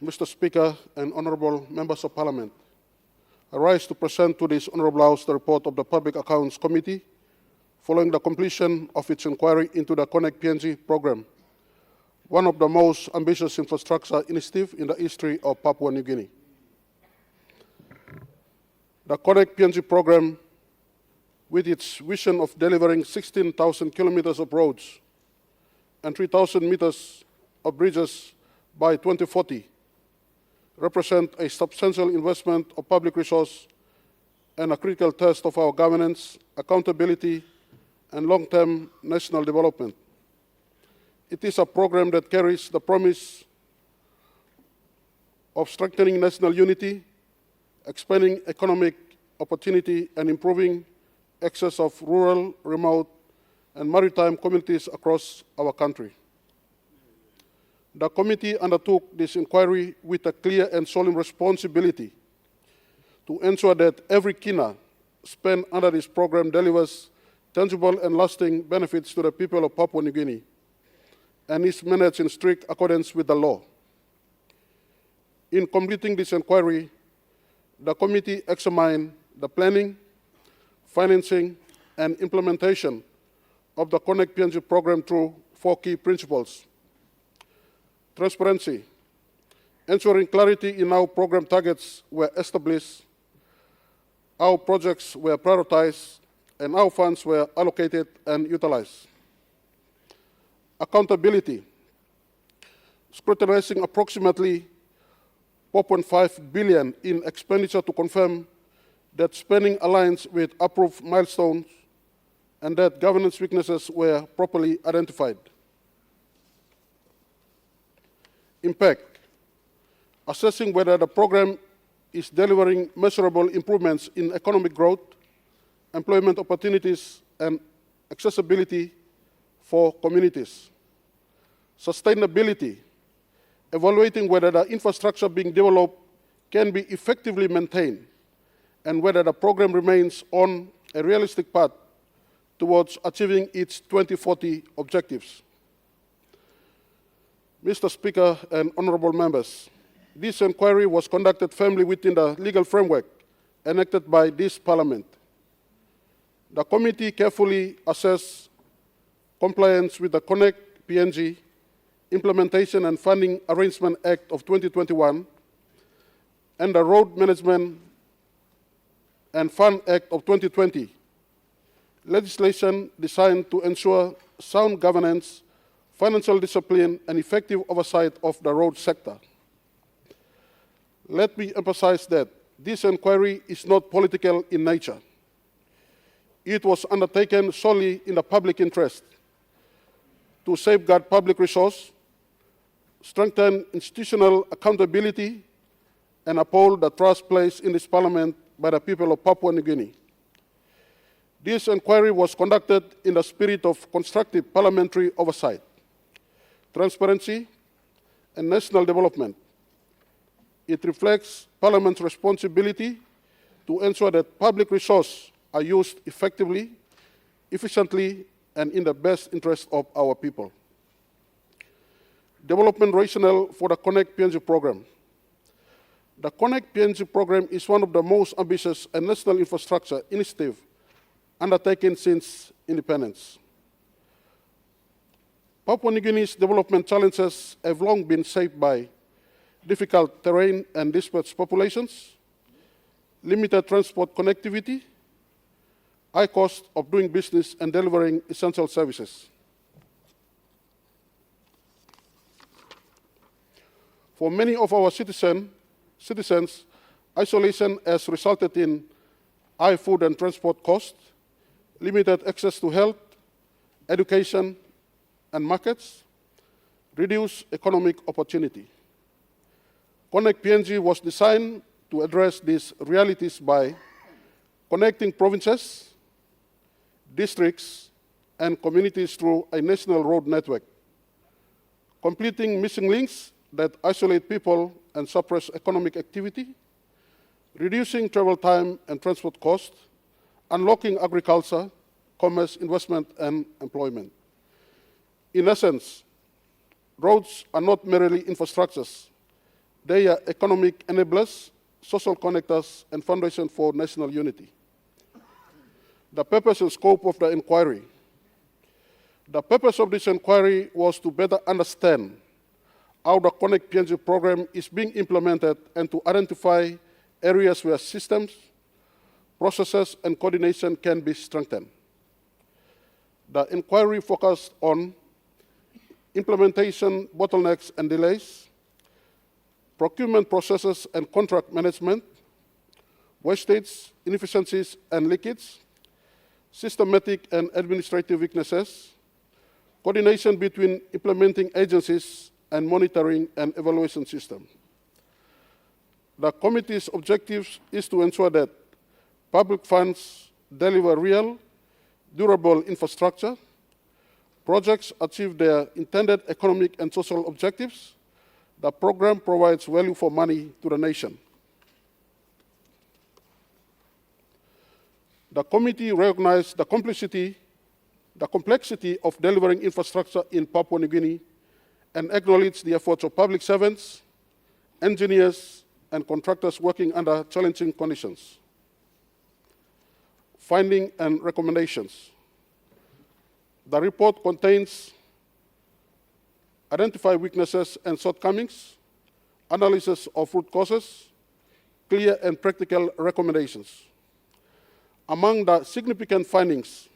Mr. Speaker and honourable members of Parliament, I rise to present to this honourable House the report of the Public Accounts Committee following the completion of its inquiry into the Connect PNG programme, one of the most ambitious infrastructure initiatives in the history of Papua New Guinea. The Connect PNG programme, with its vision of delivering 16,000 kilometers of roads and 3,000 meters of bridges by 2040, represent a substantial investment of public resource and a critical test of our governance, accountability, and long-term national development. It is a program that carries the promise of strengthening national unity, expanding economic opportunity, and improving access of rural, remote, and maritime communities across our country. The committee undertook this inquiry with a clear and solemn responsibility to ensure that every kina spent under this program delivers tangible and lasting benefits to the people of Papua New Guinea and is managed in strict accordance with the law. In completing this inquiry, the committee examined the planning, financing, and implementation of the Connect PNG program through 4 key principles: transparency, ensuring clarity in how program targets were established, how projects were prioritized, and how funds were allocated and utilized. Accountability, scrutinizing approximately 4.5 billion in expenditure to confirm that spending aligns with approved milestones and that governance weaknesses were properly identified. Impact, assessing whether the program is delivering measurable improvements in economic growth, employment opportunities, and accessibility for communities. Sustainability, evaluating whether the infrastructure being developed can be effectively maintained and whether the program remains on a realistic path towards achieving its 2040 objectives. Mr. Speaker and honourable members, this inquiry was conducted firmly within the legal framework enacted by this Parliament. The committee carefully assessed compliance with the Connect PNG Implementation and Funding Arrangement Act of 2021 and the Road Management and Fund Act of 2020, legislation designed to ensure sound governance, financial discipline, and effective oversight of the road sector. Let me emphasize that this inquiry is not political in nature. It was undertaken solely in the public interest to safeguard public resource, strengthen institutional accountability, and uphold the trust placed in this Parliament by the people of Papua New Guinea. This inquiry was conducted in the spirit of constructive parliamentary oversight, transparency, and national development. It reflects Parliament's responsibility to ensure that public resources are used effectively, efficiently, and in the best interest of our people. Development rationale for the Connect PNG program. The Connect PNG program is one of the most ambitious and national infrastructure initiatives undertaken since independence. Papua New Guinea's development challenges have long been shaped by difficult terrain and dispersed populations, limited transport connectivity, high cost of doing business and delivering essential services. For many of our citizens, isolation has resulted in high food and transport costs, limited access to health, education, and markets, reduced economic opportunity. Connect PNG was designed to address these realities by connecting provinces, districts, and communities through a national road network, completing missing links that isolate people and suppress economic activity, reducing travel time and transport costs, unlocking agriculture, commerce, investment, and employment. In essence, roads are not merely infrastructures. They are economic enablers, social connectors, and foundation for national unity. The purpose and scope of the inquiry. The purpose of this inquiry was to better understand how the Connect PNG program is being implemented and to identify areas where systems, processes, and coordination can be strengthened. The inquiry focused on implementation bottlenecks and delays, procurement processes and contract management, wastage, inefficiencies and leakages, systematic and administrative weaknesses, coordination between implementing agencies, and monitoring and evaluation system. The committee's objectives is to ensure that public funds deliver real, durable infrastructure, projects achieve their intended economic and social objectives, the program provides value for money to the nation. The committee recognized the complexity of delivering infrastructure in Papua New Guinea and acknowledged the efforts of public servants, engineers, and contractors working under challenging conditions. Finding and recommendations. The report contains identified weaknesses and shortcomings, analysis of root causes, clear and practical recommendations. Among the significant findings,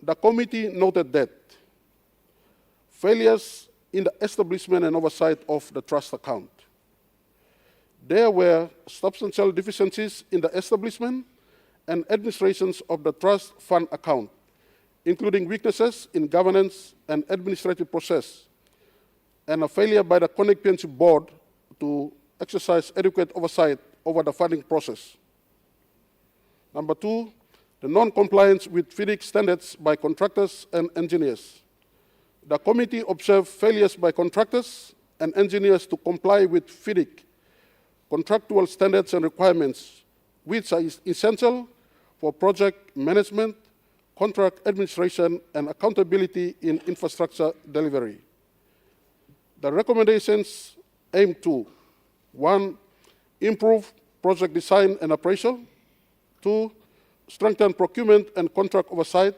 the committee noted that failures in the establishment and oversight of the trust account. There were substantial deficiencies in the establishment and administrations of the trust fund account, including weaknesses in governance and administrative process, and a failure by the Connect PNG board to exercise adequate oversight over the funding process. Number two, the non-compliance with FIDIC standards by contractors and engineers. The committee observed failures by contractors and engineers to comply with FIDIC contractual standards and requirements, which are essential for project management, contract administration, and accountability in infrastructure delivery. The recommendations aim to: 1, improve project design and appraisal; 2, strengthen procurement and contract oversight;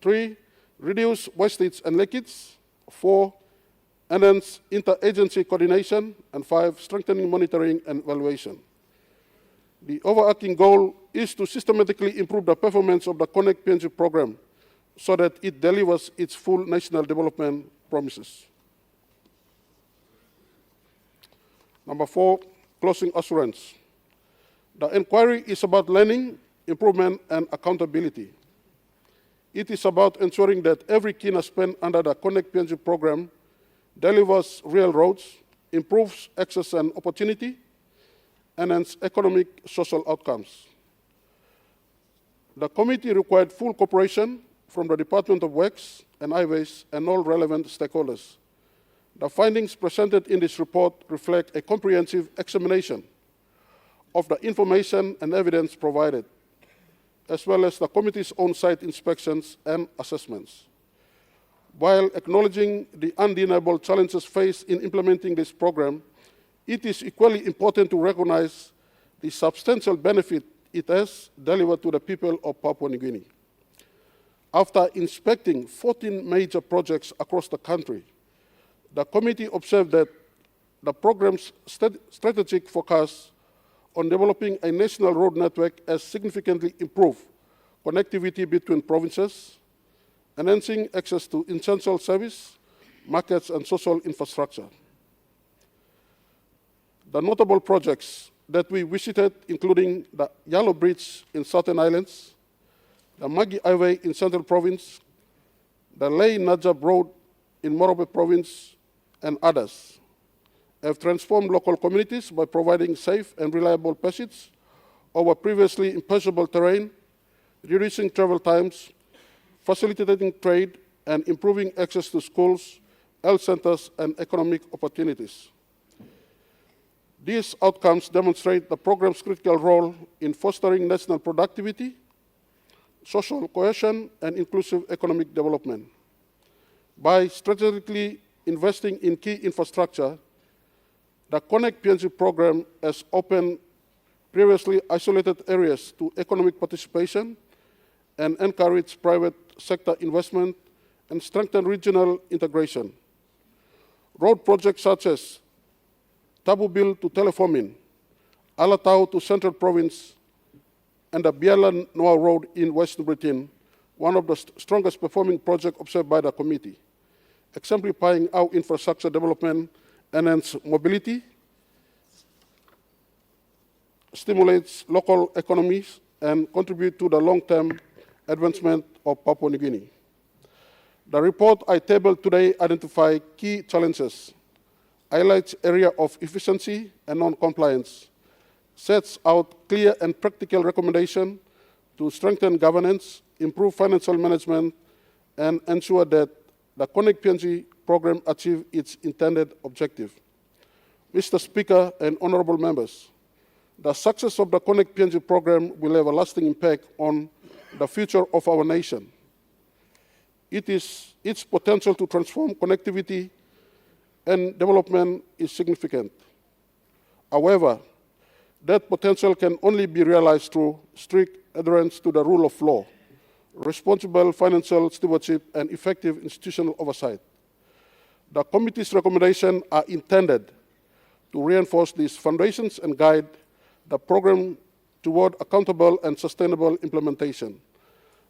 3, reduce wastage and leakage; 4, enhance interagency coordination; and 5, strengthening monitoring and evaluation. The overarching goal is to systematically improve the performance of the Connect PNG program so that it delivers its full national development promises. Number 4, closing assurance. The inquiry is about learning, improvement, and accountability. It is about ensuring that every kina spent under the Connect PNG program delivers real roads, improves access and opportunity, enhance economic social outcomes. The committee required full cooperation from the Department of Works and Highways and all relevant stakeholders. The findings presented in this report reflect a comprehensive examination of the information and evidence provided, as well as the committee's own site inspections and assessments. While acknowledging the undeniable challenges faced in implementing this program, it is equally important to recognize the substantial benefit it has delivered to the people of Papua New Guinea. After inspecting 14 major projects across the country, the committee observed that the program's strategic focus on developing a national road network has significantly improved connectivity between provinces, enhancing access to essential service, markets, and social infrastructure. The notable projects that we visited, including the Yellow Bridge in Southern Islands, the Magi Highway in Central Province, the Lei Najab Road in Morobe Province, and others, have transformed local communities by providing safe and reliable passage over previously impassable terrain, reducing travel times, facilitating trade, and improving access to schools, health centers, and economic opportunities. These outcomes demonstrate the program's critical role in fostering national productivity, social cohesion, and inclusive economic development. By strategically investing in key infrastructure, The Connect PNG program has opened previously isolated areas to economic participation and encouraged private sector investment and strengthened regional integration. Road projects such as Tabubil to Telefomin, Alatau to Central Province, and the Biala Noa Road in Western Britain, one of the strongest performing projects observed by the committee, exemplifying how infrastructure development enhances mobility, stimulates local economies, and contribute to the long-term advancement of Papua New Guinea. The report I tabled today identifies key challenges, highlights area of efficiency and non-compliance, sets out clear and practical recommendations to strengthen governance, improve financial management, and ensure that the Connect PNG program achieves its intended objective. Mr. Speaker and honorable members, the success of the Connect PNG program will have a lasting impact on the future of our nation. Its potential to transform connectivity and development is significant. However, that potential can only be realized through strict adherence to the rule of law, responsible financial stewardship, and effective institutional oversight. The committee's recommendations are intended to reinforce these foundations and guide the program toward accountable and sustainable implementation.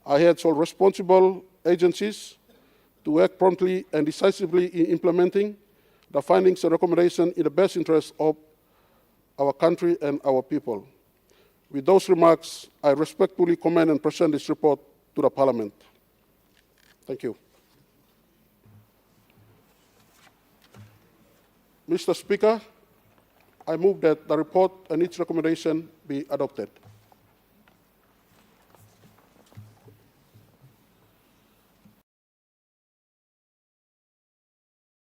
I urge all responsible agencies to act promptly and decisively in implementing the findings and recommendations in the best interest of our country and our people. With those remarks, I respectfully commend and present this report to the Parliament. Thank you. Mr. Speaker, I move that the report and its recommendation be adopted.